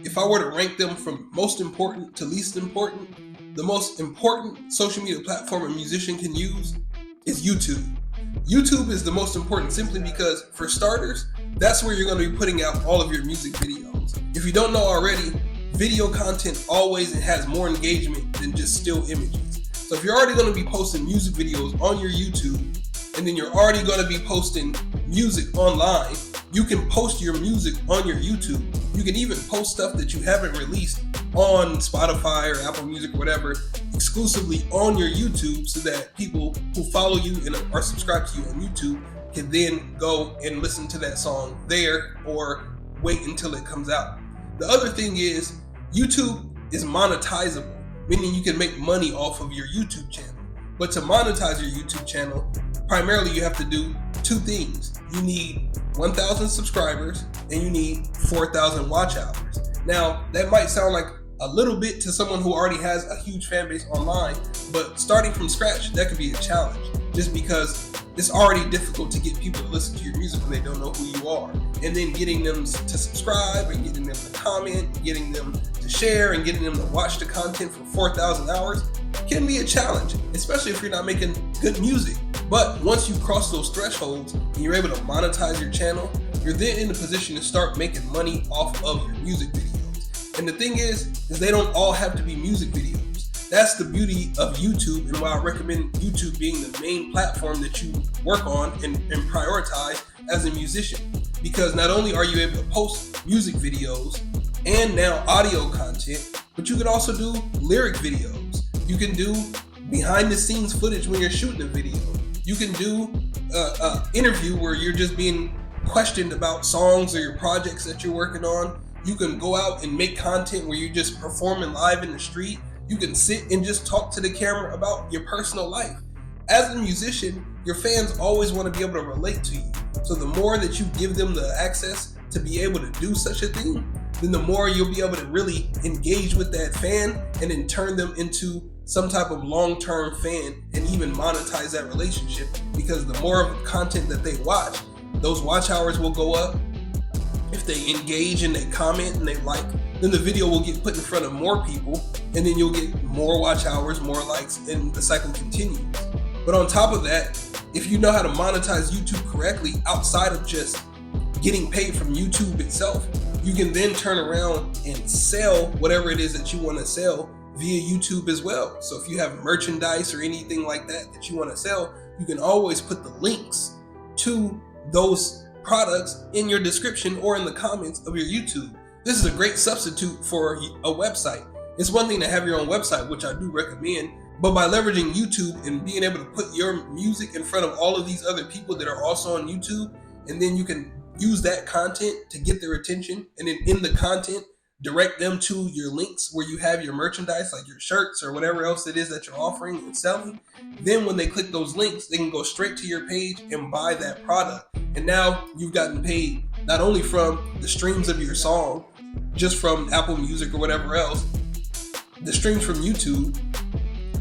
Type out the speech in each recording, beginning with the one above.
if I were to rank them from most important to least important, the most important social media platform a musician can use is YouTube. YouTube is the most important simply because, for starters, that's where you're going to be putting out all of your music videos. If you don't know already, video content always has more engagement than just still images. So if you're already going to be posting music videos on your YouTube, and then you're already going to be posting music online, you can post your music on your YouTube. You can even post stuff that you haven't released on Spotify or Apple Music or whatever exclusively on your YouTube, so that people who follow you and are subscribed to you on YouTube can then go and listen to that song there or wait until it comes out. The other thing is YouTube is monetizable, meaning you can make money off of your YouTube channel. But to monetize your YouTube channel, primarily you have to do two things. You need 1,000 subscribers and you need 4,000 watch hours. Now, that might sound like a little bit to someone who already has a huge fan base online, but starting from scratch, that could be a challenge, just because it's already difficult to get people to listen to your music when they don't know who you are. And then getting them to subscribe and getting them to comment, getting them to share and getting them to watch the content for 4,000 hours can be a challenge, especially if you're not making good music. But once you cross those thresholds and you're able to monetize your channel, you're then in a position to start making money off of your music videos. And the thing is they don't all have to be music videos. That's the beauty of YouTube, and why I recommend YouTube being the main platform that you work on and prioritize as a musician. Because not only are you able to post music videos and now audio content, but you can also do lyric videos. You can do behind the scenes footage when you're shooting a video. You can do an interview where you're just being questioned about songs or your projects that you're working on. You can go out and make content where you're just performing live in the street. You can sit and just talk to the camera about your personal life. As a musician, your fans always want to be able to relate to you. So the more that you give them the access to be able to do such a thing, then the more you'll be able to really engage with that fan and then turn them into some type of long-term fan and even monetize that relationship, because the more of the content that they watch, those watch hours will go up. If they engage and they comment and they like, then the video will get put in front of more people, and then you'll get more watch hours, more likes, and the cycle continues. But on top of that, if you know how to monetize YouTube correctly outside of just getting paid from YouTube itself, you can then turn around and sell whatever it is that you want to sell via YouTube as well. So if you have merchandise or anything like that you want to sell, you can always put the links to those products in your description or in the comments of your YouTube. This is a great substitute for a website. It's one thing to have your own website, which I do recommend, but by leveraging YouTube and being able to put your music in front of all of these other people that are also on YouTube, and then you can use that content to get their attention, and then in the content, direct them to your links where you have your merchandise, like your shirts or whatever else it is that you're offering and selling. Then when they click those links, they can go straight to your page and buy that product. And now you've gotten paid not only from the streams of your song, just from Apple Music or whatever else, the streams from YouTube,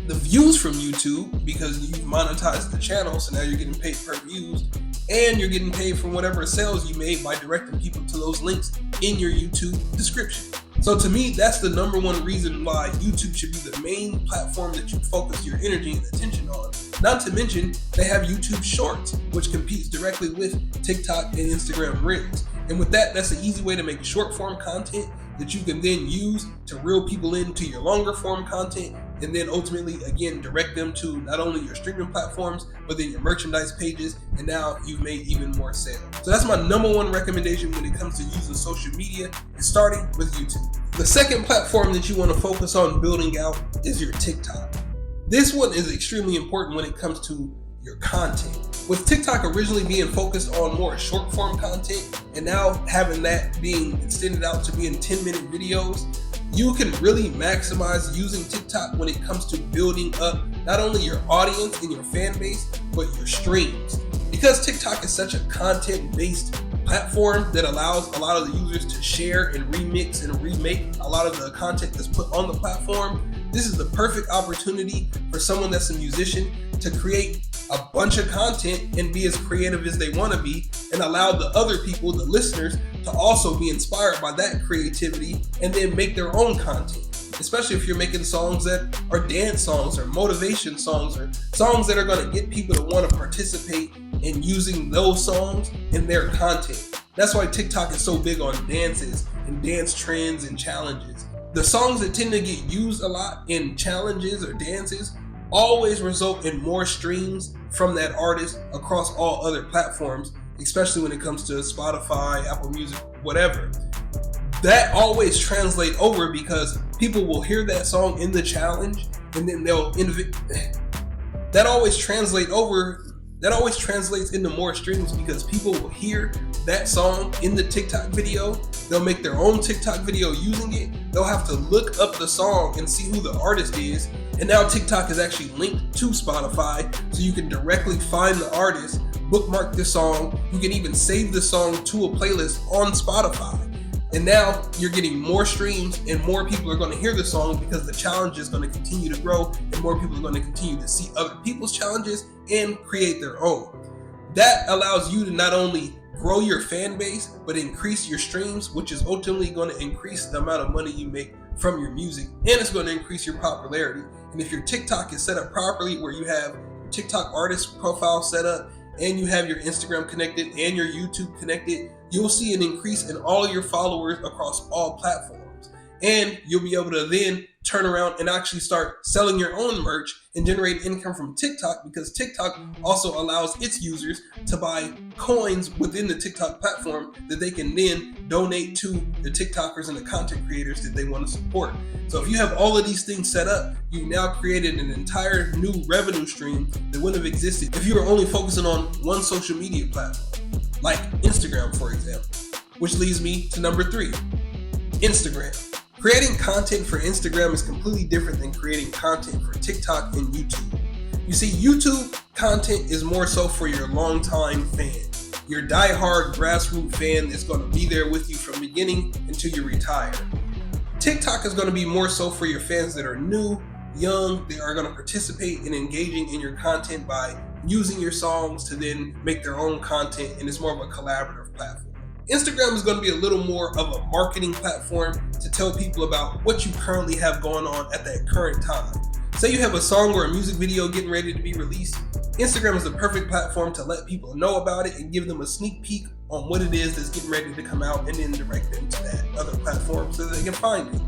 the views from YouTube, because you monetized the channel, so now you're getting paid per views, and you're getting paid from whatever sales you made by directing people to those links in your YouTube description. So to me, that's the number one reason why YouTube should be the main platform that you focus your energy and attention on. Not to mention, they have YouTube Shorts, which competes directly with TikTok and Instagram Reels. And with that, that's an easy way to make short form content that you can then use to reel people into your longer form content, and then ultimately, again, direct them to not only your streaming platforms, but then your merchandise pages, and now you've made even more sales. So that's my number one recommendation when it comes to using social media, is starting with YouTube. The second platform that you want to focus on building out is your TikTok. This one is extremely important when it comes to your content. With TikTok originally being focused on more short form content, and now having that being extended out to being 10-minute videos, you can really maximize using TikTok when it comes to building up not only your audience and your fan base, but your streams. Because TikTok is such a content-based platform that allows a lot of the users to share and remix and remake a lot of the content that's put on the platform, this is the perfect opportunity for someone that's a musician to create a bunch of content and be as creative as they want to be, and allow the other people, the listeners, to also be inspired by that creativity and then make their own content. Especially if you're making songs that are dance songs or motivation songs or songs that are going to get people to want to participate in using those songs in their content. That's why TikTok is so big on dances and dance trends and challenges. The songs that tend to get used a lot in challenges or dances always result in more streams from that artist across all other platforms, especially when it comes to Spotify, Apple Music, whatever. That always translates over because people will hear that song in the challenge and then that always translates into more streams because people will hear that song in the TikTok video. They'll make their own TikTok video using it. They'll have to look up the song and see who the artist is. And now TikTok is actually linked to Spotify, so you can directly find the artist, bookmark the song. You can even save the song to a playlist on Spotify. And now you're getting more streams and more people are going to hear the song because the challenge is going to continue to grow and more people are going to continue to see other people's challenges and create their own. That allows you to not only grow your fan base, but increase your streams, which is ultimately going to increase the amount of money you make from your music, and it's going to increase your popularity. And if your TikTok is set up properly, where you have your TikTok artist profile set up and you have your Instagram connected and your YouTube connected, you'll see an increase in all of your followers across all platforms. And you'll be able to then turn around and actually start selling your own merch and generate income from TikTok, because TikTok also allows its users to buy coins within the TikTok platform that they can then donate to the TikTokers and the content creators that they want to support. So if you have all of these things set up, you've now created an entire new revenue stream that wouldn't have existed if you were only focusing on one social media platform, like Instagram, for example. Which leads me to number 3, Instagram. Creating content for Instagram is completely different than creating content for TikTok and YouTube. You see, YouTube content is more so for your longtime fan, your diehard grassroots fan that's going to be there with you from beginning until you retire. TikTok is going to be more so for your fans that are new, young, they are going to participate in engaging in your content by using your songs to then make their own content, and it's more of a collaborative platform. Instagram is going to be a little more of a marketing platform to tell people about what you currently have going on at that current time. Say you have a song or a music video getting ready to be released. Instagram is the perfect platform to let people know about it and give them a sneak peek on what it is that's getting ready to come out, and then direct them to that other platform so that they can find it.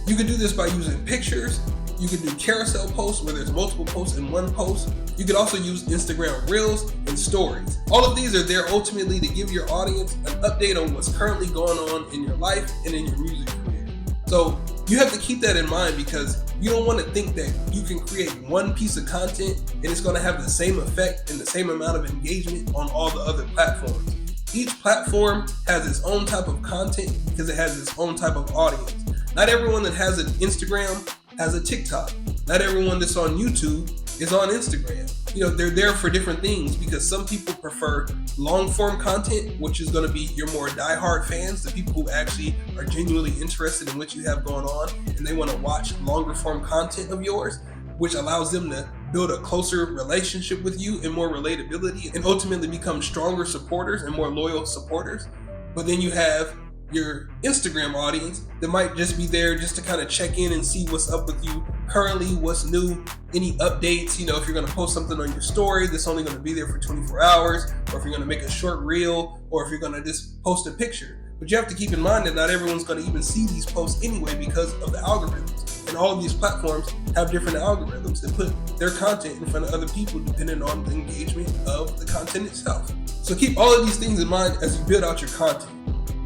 You can do this by using pictures. You can do carousel posts where there's multiple posts in one post. You can also use Instagram Reels and Stories. All of these are there ultimately to give your audience an update on what's currently going on in your life and in your music career. So you have to keep that in mind, because you don't want to think that you can create one piece of content and it's going to have the same effect and the same amount of engagement on all the other platforms. Each platform has its own type of content because it has its own type of audience. Not everyone that has an Instagram has a TikTok. Not everyone that's on YouTube is on Instagram. You know, they're there for different things, because some people prefer long form content, which is going to be your more diehard fans, the people who actually are genuinely interested in what you have going on, and they want to watch longer form content of yours, which allows them to build a closer relationship with you and more relatability, and ultimately become stronger supporters and more loyal supporters. But then you have your Instagram audience that might just be there just to kind of check in and see what's up with you currently, what's new, any updates. You know, if you're going to post something on your story that's only going to be there for 24 hours, or if you're going to make a short reel, or if you're going to just post a picture. But you have to keep in mind that not everyone's going to even see these posts anyway because of the algorithms. And all of these platforms have different algorithms that put their content in front of other people depending on the engagement of the content itself. So keep all of these things in mind as you build out your content.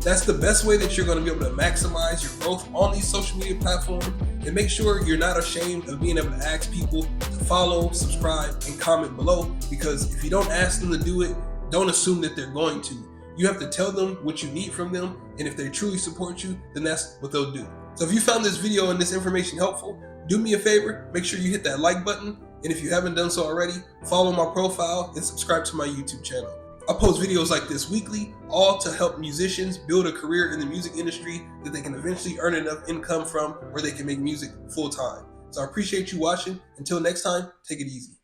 That's the best way that you're going to be able to maximize your growth on these social media platforms, and make sure you're not ashamed of being able to ask people to follow, subscribe, and comment below, because if you don't ask them to do it, don't assume that they're going to. You have to tell them what you need from them, and if they truly support you, then that's what they'll do. So if you found this video and this information helpful, do me a favor, make sure you hit that like button, and if you haven't done so already, follow my profile and subscribe to my YouTube channel. I post videos like this weekly, all to help musicians build a career in the music industry that they can eventually earn enough income from where they can make music full time. So I appreciate you watching. Until next time, take it easy.